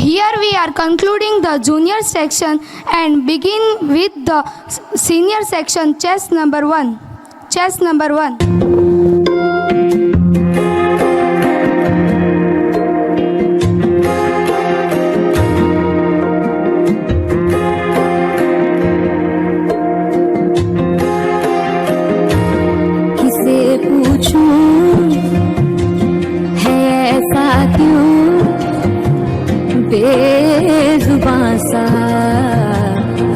Here we are concluding the junior section and begin with the senior section, chess number 1. Chess number 1. Bezubaan सा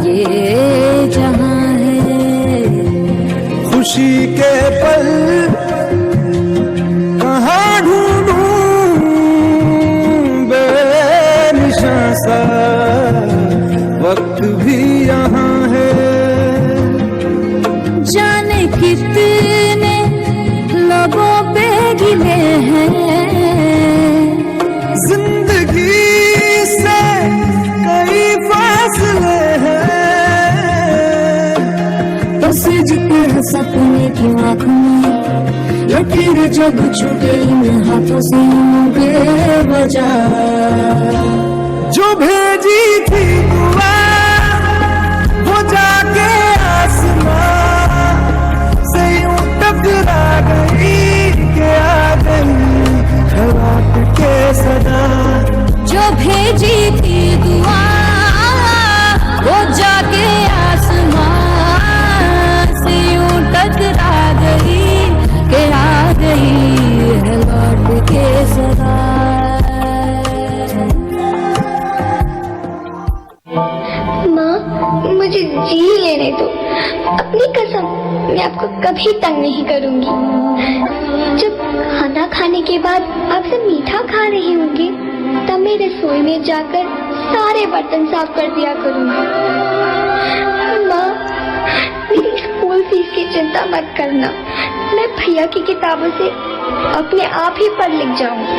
ये जहां है, खुशी के पल कहाँ ढूंढूं, बेनिशां सा वक्त भी यहाँ है। जाने कितने लोगों पे गिले हैं, सपने की आँखों में या फिर जब छूटे इन हाथों से बेवजह जो भेजी थी दुआ वो जाके आसमां से यूं टकरा गई कि आ गई खराट के सदा। जो भेजी थी दुआ वो जाके आसमां टकरा गई के आ गई है लौट के सदा। माँ, मुझे जी लेने दो, अपनी कसम मैं आपको कभी तंग नहीं करूंगी। जब खाना खाने के बाद आपसे मीठा खा रही होंगी तब मैं रसोई में जाकर सारे बर्तन साफ कर दिया करूंगी। माँ, मेरी स्कूल फीस की चिंता मत करना, मैं भैया की किताबों से अपने आप ही पढ़ लिख जाऊंगी।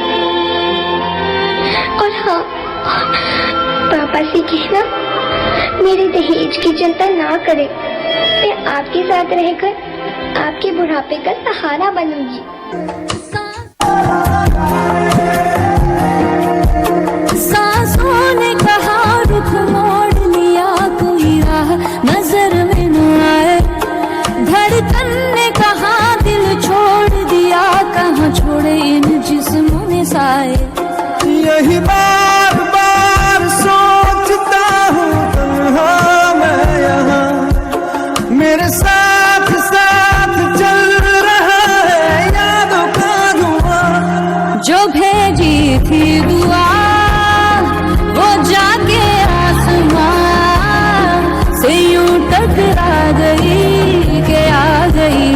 और हाँ, पापा से कहना मेरे दहेज की चिंता ना करें, मैं आपके साथ रहकर आपके बुढ़ापे का सहारा बनूंगी। सांसों ने कहा रुख मोड़ लिया, कोई राह नजर में न आए। धड़कन ने कहा दिल छोड़ दिया, कहाँ छोड़े इन जिस्मों ने साए। यही बार बार सोचता हूँ तन्हा मैं यहाँ, मेरे साथ साथ चल रहा है यादों का धुआं। जो भेजी थी दुआ वो जाके आसमां से यूं टकरा गई के आ गई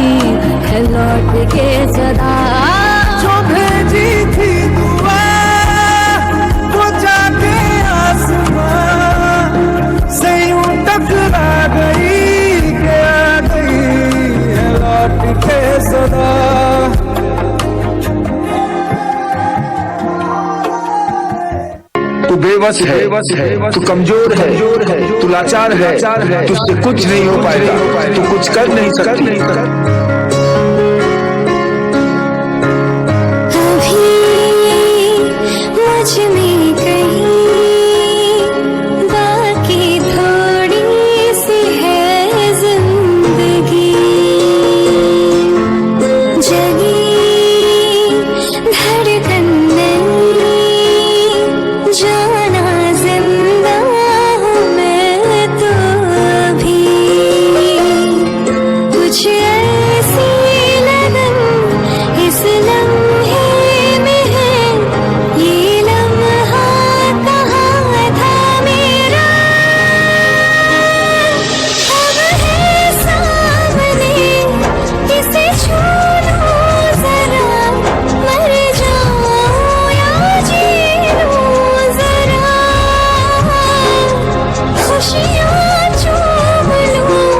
है लौट के सदा। जो बेबस है, तू कमजोर है, तू लाचार है, तुझसे कुछ नहीं हो पाएगा, तू कुछ कर नहीं सकती। मुझ में कहीं बाकी थोड़ी सी है जिंदगी, जगी धड़कन नहीं, जाना जिंदा हूँ मैं तो अभी, कुछ ऐसी लगन इस लम्हे में है, ये लम्हा कहाँ था मेरा, अब है सामने, इसे छू लूं जरा, मर जाऊं या जी लूं जरा, खुशियाँ चूम लूं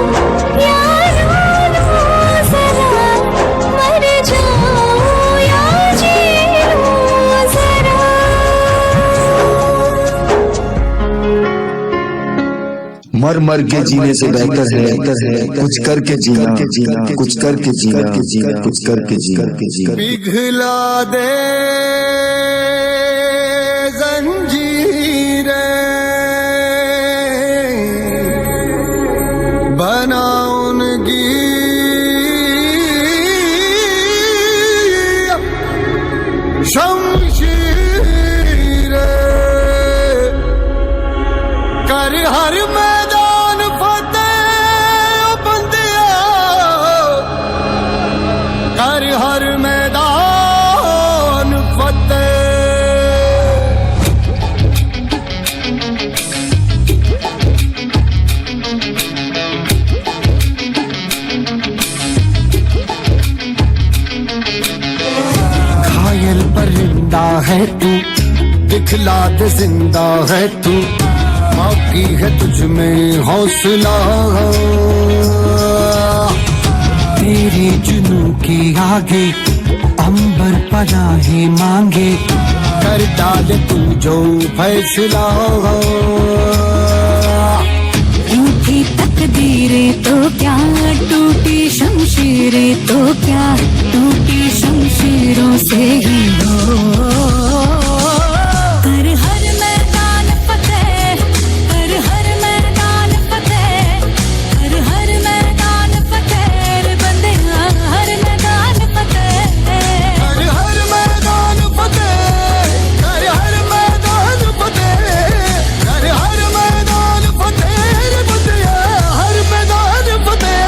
या रो लूं जरा, मर जाऊं या जी लूं जरा। मर मर के जीने से बेहतर है कुछ करके जीना, कुछ करके जीना, कुछ करके जीना। पिघला दे जंजीरें, बना उनकी शमशीरें, कर हर मैदान फतेह बंदिया, कर हर मैदान फतेह। घायल परिंदा है तू, दिखला दे जिंदा है तू, बाकी है तुझ में हौसला, तेरे जुनू के आगे अंबर पनाहे मांगे, कर डाले तू जो फैसला। रूठी तकदीरें तो क्या, टूटी शमशीरें तो क्या, टूटी शमशीरों से ही हो, कर हर मैदान फतेह, कर हर मैदान फतेह, कर हर मैदान फतेह रे बंदे, हर मैदान फतेह, कर हर मैदान फतेह, कर हर मैदान फतेह, कर हर मैदान फतेह रे बंदिया, हर मैदान फतेह।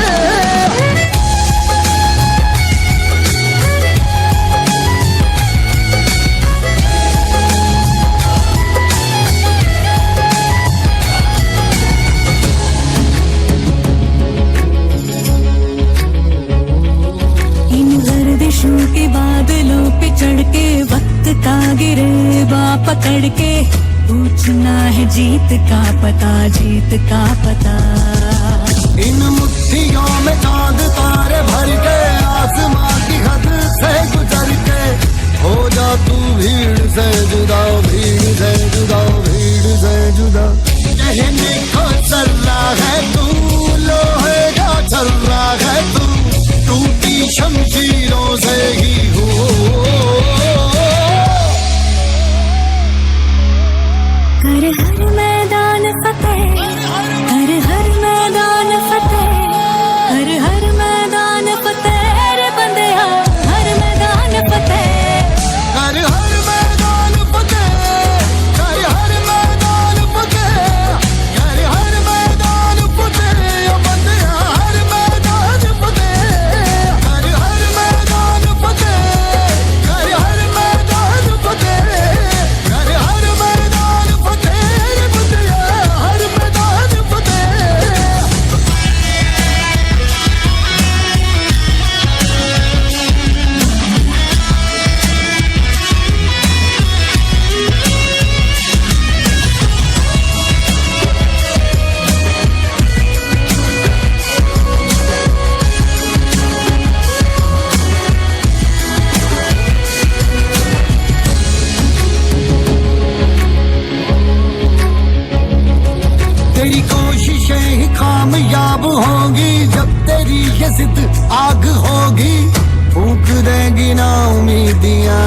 इन गर्दिशों के बादलों पे चढ़ के, वक्त का गिरेबा पकड़ के, पूछना है जीत का पता, जीत का पता। इन मुट्ठियों में चांद तारे भर के, आसमां की हद से गुजर के, हो जा तू भीड़ से जुदा, भीड़ से जुदा, भीड़ से जुदा। कहने को चल रहा है तू, लोहे का चल रहा है तू, टूटी शमशीरों से ही हो। कर हर मैदान फतेह, कर हर मैदान फतेह, कर हर मैदान फतेह रे बंदे, कब होगी जब तेरी ये जिद आग होगी, फूक देगी ना उम्मीदियां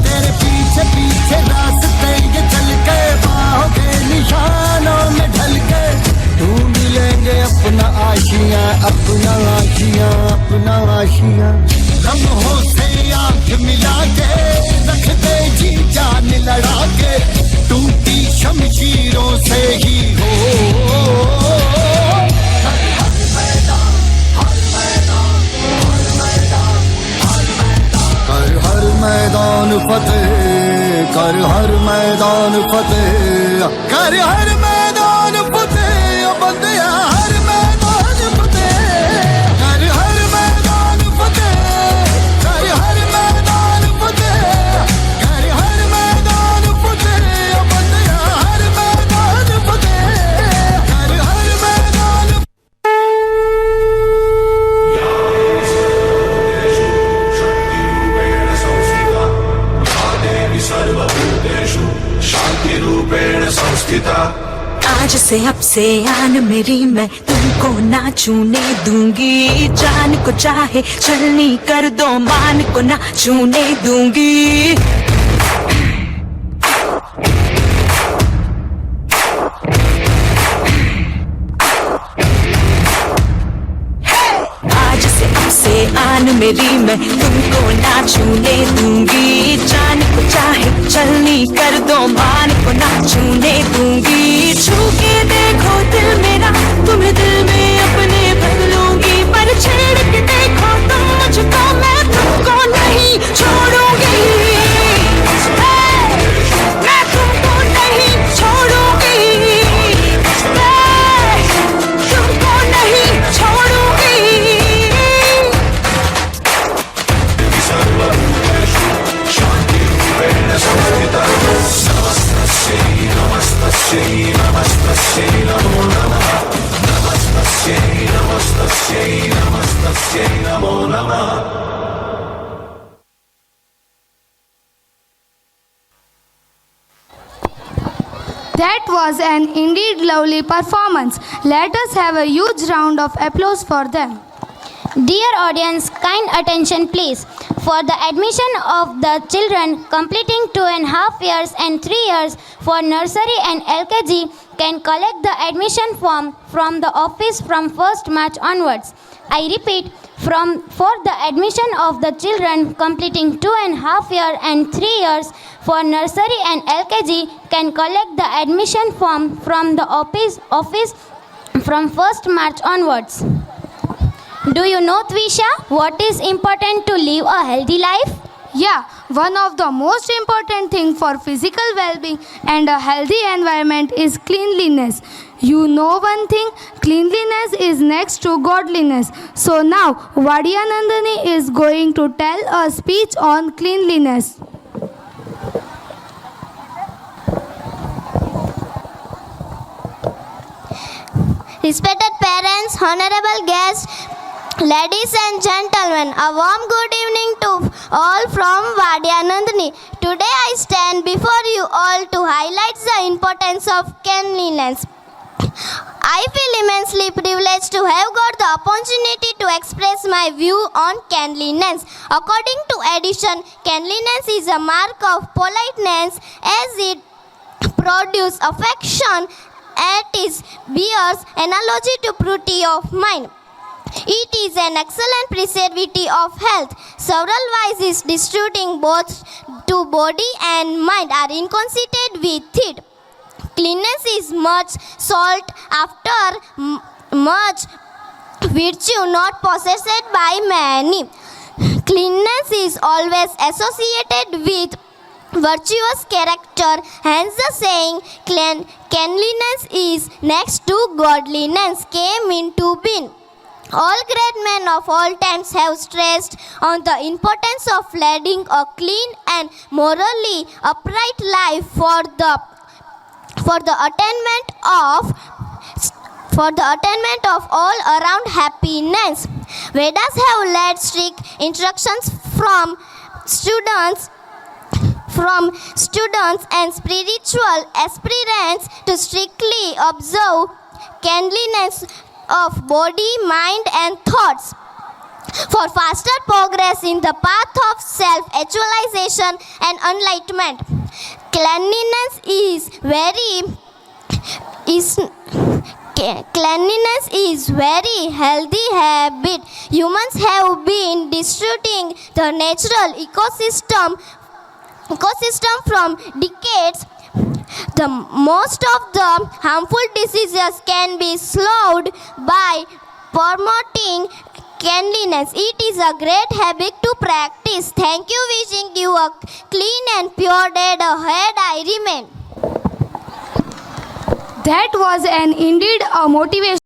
तेरे पीछे पीछे रास्ते ये चल के बाहों के निशानों में ढल के ढूंढ लेंगे अपना आशियां लम्हों से आंख मिला के रख दे जी जान लड़ा के, टूटी शमशीरों से ही हो हर मैदान फतेह, कर हर मैदान फतेह, कर हर मैदान फतेह, ओ बंदिया हर मैदान फतेह, कर हर मैदान फतेह, कर हर मैदान फतेह, कर हर मैदान फतेह, ओ बंदिया हर मैदान फतेह, कर हर मैदान आज से अब से आन मेरी मैं तुमको ना छूने दूंगी, जान को चाहे छलनी कर दो मान को ना छूने दूंगी। आज से अब से आन मेरी मैं तुमको ना छूने दूंगी, जान को चाहे छलनी कर दो मान को ना छूने दूंगी। छू के देखो दिल मेरा तुम्हें दिल में अपने भर लूंगी, पर छेड़ के देखो तुम मुझको मैं तुमको नहीं छोड़ूंगी, मैं तुमको नहीं छोड़ूंगी, मैं तुमको नहीं छोड़ूंगी। That was an indeed lovely performance. Let us have a huge round of applause for them. Dear audience, kind attention please. For the admission of the children completing 2.5 years and 3 years for nursery and LKG can collect the admission form from the office from 1st March onwards. I repeat, for the admission of the children completing 2.5 years and 3 years for nursery and LKG can collect the admission form from the office from 1st March onwards. Do you know, Twisha, what is important to live a healthy life? Yeah, one of the most important things for physical well-being and a healthy environment is cleanliness. You know one thing, cleanliness is next to godliness. So now, Vadyanandani is going to tell a speech on cleanliness. Respected parents, honorable guests, ladies and gentlemen, a warm good evening to all from Vadyanandani. Today I stand before you all to highlight the importance of cleanliness. I feel immensely privileged to have got the opportunity to express my view on cleanliness. According to Edison, cleanliness is a mark of politeness as it produces affection and it bears analogy to purity of mind. It is an excellent preservative of health. Several vices distributing both to body and mind are inconsistent with it. Cleanness is much sought after, much virtue not possessed by many. Cleanness is always associated with virtuous character, hence the saying cleanliness is next to godliness came into being. All great men of all times have stressed on the importance of leading a clean and morally upright life for the attainment of all around happiness. Vedas have laid strict instructions from students and spiritual aspirants to strictly observe cleanliness of body, mind, and thoughts. For faster progress in the path of self-actualization and enlightenment, cleanliness is very healthy habit. Humans have been destroying the natural ecosystem from decades. The most of the harmful diseases can be slowed by promoting cleanliness. It is a great habit to practice. Thank you. Wishing you a clean and pure day ahead. I remain. That was indeed a motivation.